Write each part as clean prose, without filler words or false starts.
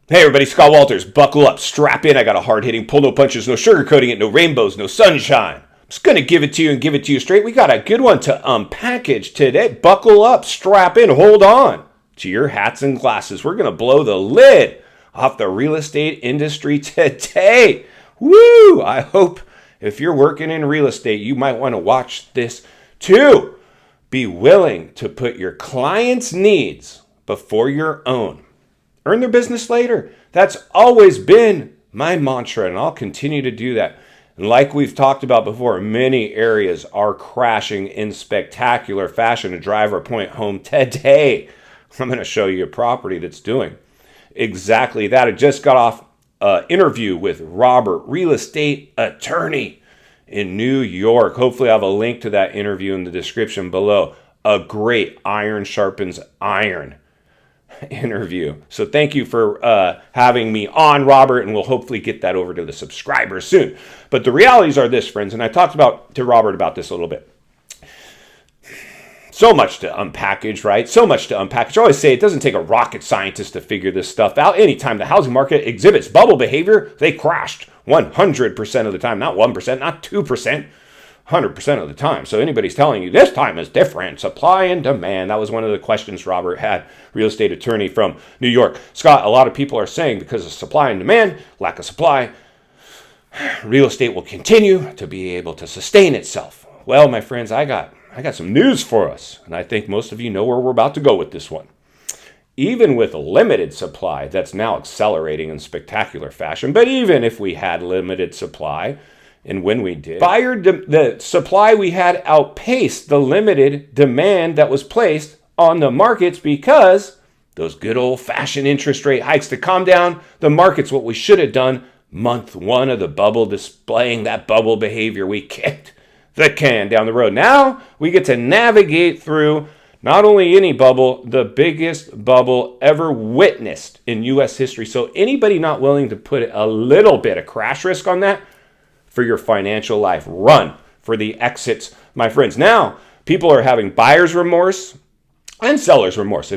Hey everybody, Scott Walters. Buckle up, strap in. I got a hard-hitting, pull no punches, no sugarcoating it, no rainbows, no sunshine. I'm just going to give it to you and give it to you straight. We got a good one to unpackage today. Buckle up, strap in, hold on to your hats and glasses. We're going to blow the lid off the real estate industry today. Woo! I hope if you're working in real estate, you might want to watch this too. Be willing to put your clients' needs before your own. Earn their business later. That's always been my mantra, and I'll continue to do that. And like we've talked about before, many areas are crashing in spectacular fashion. To drive our point home today, I'm going to show you a property that's doing exactly that. I just got off an interview with Robert, real estate attorney in New York. Hopefully I have a link to that interview in the description below. A great iron sharpens iron interview. So thank you for having me on, Robert, and we'll hopefully get that over to the subscribers soon. But the realities are this, friends, and I talked to Robert about this a little bit. So much to unpackage, right? So much to unpackage. I always say it doesn't take a rocket scientist to figure this stuff out. Anytime the housing market exhibits bubble behavior, they crashed 100% of the time. Not 1%, not 2%. 100% of the time. So anybody's telling you this time is different, supply and demand. That was one of the questions Robert had, real estate attorney from New York. Scott, a lot of people are saying because of supply and demand, lack of supply, real estate will continue to be able to sustain itself. Well, my friends, I got some news for us, and I think most of you know where we're about to go with this one. Even with limited supply, that's now accelerating in spectacular fashion, but even if we had limited supply, and when we did, the supply we had outpaced the limited demand that was placed on the markets because those good old-fashioned interest rate hikes to calm down the markets, what we should have done month one of the bubble, displaying that bubble behavior. We kicked the can down the road. Now we get to navigate through not only any bubble, the biggest bubble ever witnessed in U.S. history. So anybody not willing to put a little bit of crash risk on that, for your financial life, run for the exits, my friends. Now, people are having buyer's remorse and seller's remorse.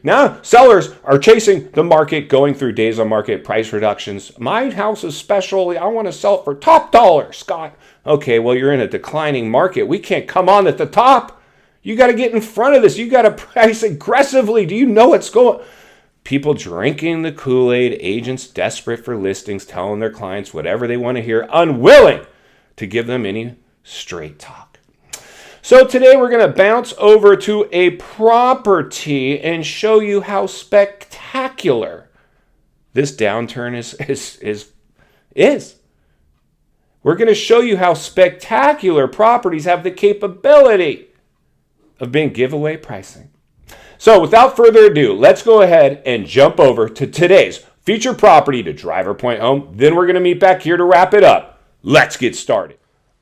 Now sellers are chasing the market, going through days on market, price reductions. My house is special. I want to sell it for top dollar, Scott. Okay, well, you're in a declining market. We can't come on at the top. You got to get in front of this. You got to price aggressively. Do you know what's going on? People drinking the Kool-Aid, agents desperate for listings, telling their clients whatever they want to hear, unwilling to give them any straight talk. So today we're going to bounce over to a property and show you how spectacular this downturn is. We're going to show you how spectacular properties have the capability of being giveaway pricing. So without further ado, let's go ahead and jump over to today's featured property to drive our point home. Then we're going to meet back here to wrap it up. Let's get started.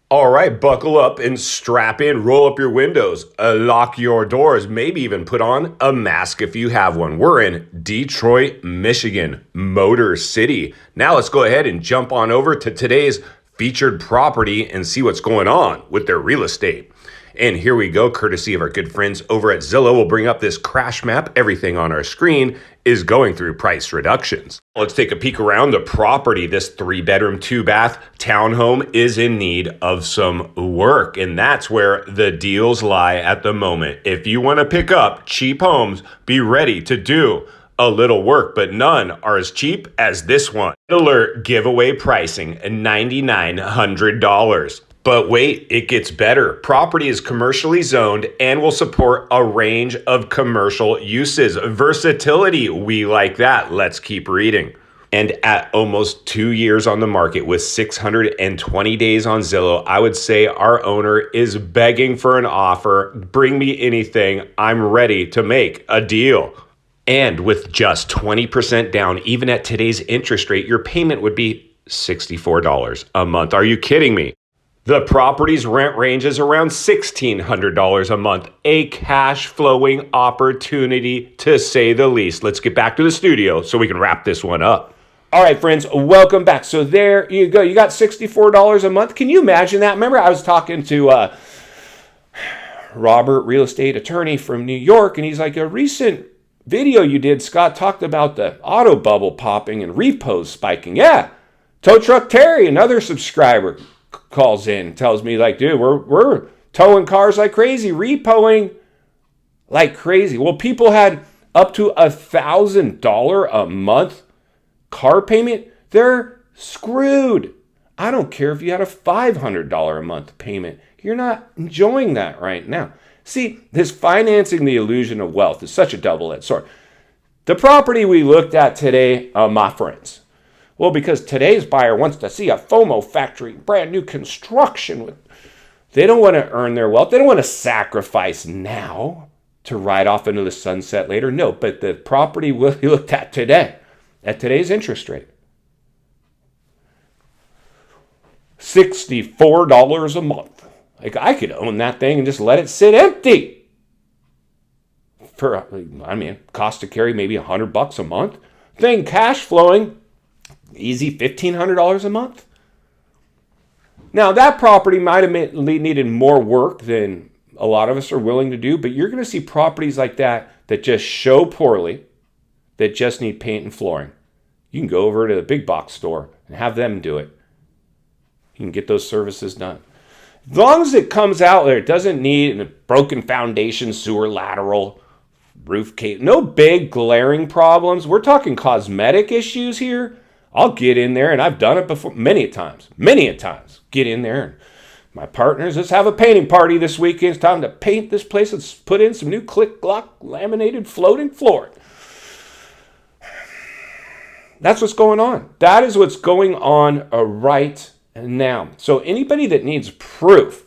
All right, buckle up and strap in, roll up your windows, lock your doors, maybe even put on a mask if you have one. We're in Detroit, Michigan, Motor City. Now let's go ahead and jump on over to today's featured property and see what's going on with their real estate. And here we go, courtesy of our good friends over at Zillow. We'll bring up this crash map. Everything on our screen is going through price reductions. Let's take a peek around the property. This 3-bedroom, 2-bath townhome is in need of some work, and that's where the deals lie at the moment. If you want to pick up cheap homes, be ready to do a little work, but none are as cheap as this one. Alert, giveaway pricing, $9,900. But wait, it gets better. Property is commercially zoned and will support a range of commercial uses. Versatility, we like that. Let's keep reading. And at almost 2 years on the market with 620 days on Zillow, I would say our owner is begging for an offer. Bring me anything. I'm ready to make a deal. And with just 20% down, even at today's interest rate, your payment would be $64 a month. Are you kidding me? The property's rent range is around $1,600 a month, a cash flowing opportunity to say the least. Let's get back to the studio so we can wrap this one up. All right, friends, welcome back. So there you go. You got $64 a month. Can you imagine that? Remember, I was talking to Robert, real estate attorney from New York, and he's like, a recent video you did, Scott talked about the auto bubble popping and repos spiking. Yeah. Tow Truck Terry, another subscriber, calls in and tells me, like, dude, we're towing cars like crazy, repoing like crazy. Well, people had up to $1,000 a month car payment. They're screwed. I don't care if you had a $500 a month payment. You're not enjoying that right now. See, this financing the illusion of wealth is such a double-edged sword. The property we looked at today, my friends, well, because today's buyer wants to see a FOMO factory, brand new construction. They don't want to earn their wealth. They don't want to sacrifice now to ride off into the sunset later. No, but the property we looked at today, at today's interest rate, $64 a month. Like, I could own that thing and just let it sit empty. For, I mean, cost to carry maybe $100 a month. Thing cash flowing, easy $1,500 a month. Now, that property might have needed more work than a lot of us are willing to do, but you're going to see properties like that that just show poorly, that just need paint and flooring. You can go over to the big box store and have them do it. You can get those services done. As long as it comes out there, it doesn't need a broken foundation, sewer lateral, roof cave. No big glaring problems. We're talking cosmetic issues here. I'll get in there, and I've done it before many a times. Get in there, and my partners, let's have a painting party this weekend. It's time to paint this place. Let's put in some new click-glock laminated floating flooring. That's what's going on. That is what's going on right now. So anybody that needs proof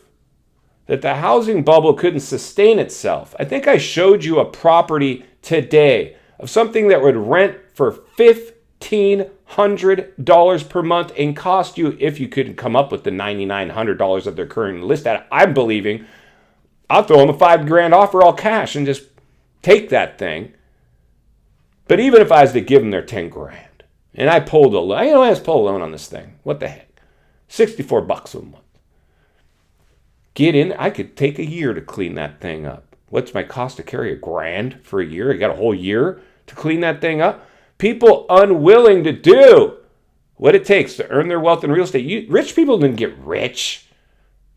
that the housing bubble couldn't sustain itself, I think I showed you a property today of something that would rent for $1,500 per month and cost you, if you couldn't come up with the $9,900 that they're currently listed at, I'm believing, I'll throw them a $5,000 offer all cash and just take that thing. But even if I was to give them their $10,000 and I pulled a loan, I just pull a loan on this thing. What the heck? $64 a month. Get in. I could take a year to clean that thing up. What's my cost to carry? $1,000 for a year? I got a whole year to clean that thing up. People unwilling to do what it takes to earn their wealth in real estate. Rich people didn't get rich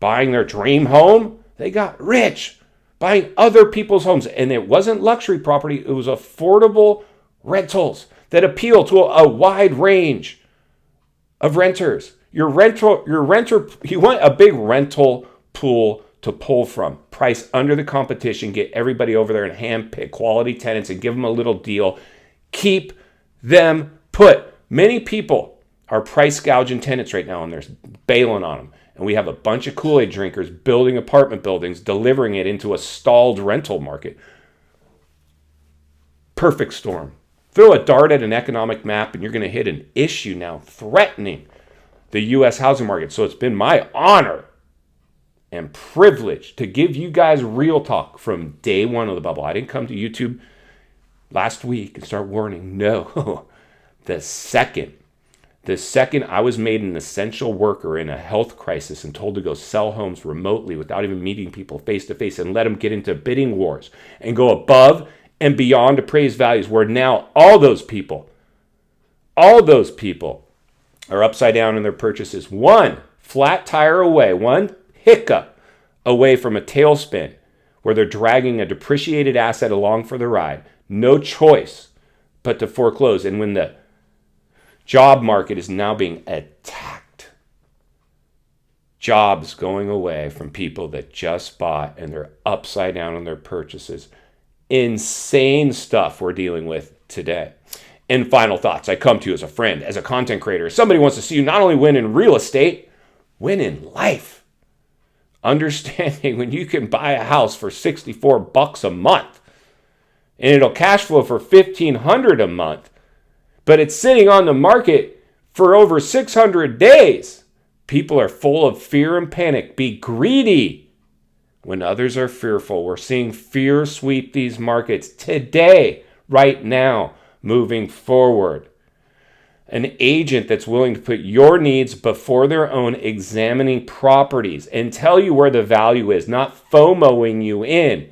buying their dream home. They got rich buying other people's homes. And it wasn't luxury property. It was affordable rentals that appeal to a wide range of renters. You want a big rental pool to pull from. Price under the competition. Get everybody over there and handpick quality tenants and give them a little deal. Keep them put. Many people are price gouging tenants right now, and they're bailing on them. And we have a bunch of Kool-Aid drinkers building apartment buildings, delivering it into a stalled rental market. Perfect storm. Throw a dart at an economic map, and you're going to hit an issue now threatening the U.S. housing market. So it's been my honor and privilege to give you guys real talk from day one of the bubble. I didn't come to YouTube last week and start warning. No. The second I was made an essential worker in a health crisis and told to go sell homes remotely without even meeting people face to face and let them get into bidding wars and go above and beyond appraised values, where now all those people are upside down in their purchases. One flat tire away, one hiccup away from a tailspin where they're dragging a depreciated asset along for the ride. No choice but to foreclose. And when the job market is now being attacked, jobs going away from people that just bought and they're upside down on their purchases. Insane stuff we're dealing with today. And final thoughts. I come to you as a friend, as a content creator. Somebody wants to see you not only win in real estate, win in life. Understanding when you can buy a house for $64 a month and it'll cash flow for $1,500 a month, but it's sitting on the market for over 600 days. People are full of fear and panic. Be greedy when others are fearful. We're seeing fear sweep these markets today, right now, moving forward. An agent that's willing to put your needs before their own, examining properties and tell you where the value is, not FOMOing you in.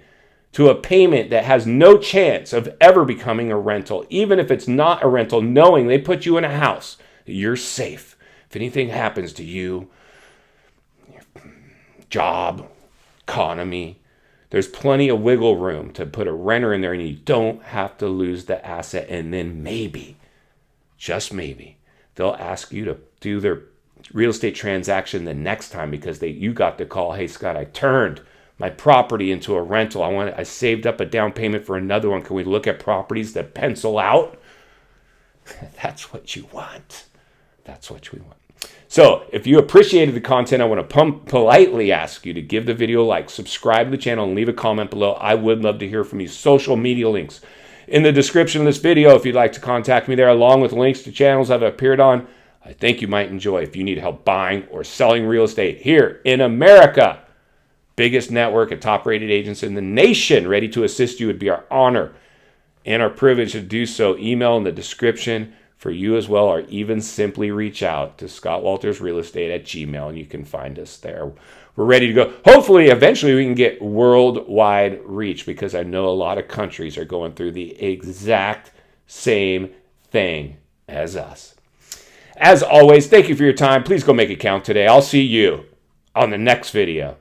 to a payment that has no chance of ever becoming a rental, even if it's not a rental, knowing they put you in a house, you're safe. If anything happens to you, your job, economy, there's plenty of wiggle room to put a renter in there, and you don't have to lose the asset. And then maybe, just maybe, they'll ask you to do their real estate transaction the next time because you got the call, hey, Scott, I turned my property into a rental. I saved up a down payment for another one. Can we look at properties that pencil out? That's what you want. That's what we want. So if you appreciated the content, I want to politely ask you to give the video a like, subscribe to the channel, and leave a comment below. I would love to hear from you. Social media links in the description of this video if you'd like to contact me there, along with links to channels I've appeared on. I think you might enjoy if you need help buying or selling real estate here in America. Biggest network of top-rated agents in the nation ready to assist you. Would be our honor and our privilege to do so. Email in the description for you as well, or even simply reach out to ScottWaltersRealestate@gmail.com, and you can find us there. We're ready to go. Hopefully, eventually, we can get worldwide reach because I know a lot of countries are going through the exact same thing as us. As always, thank you for your time. Please go make it count today. I'll see you on the next video.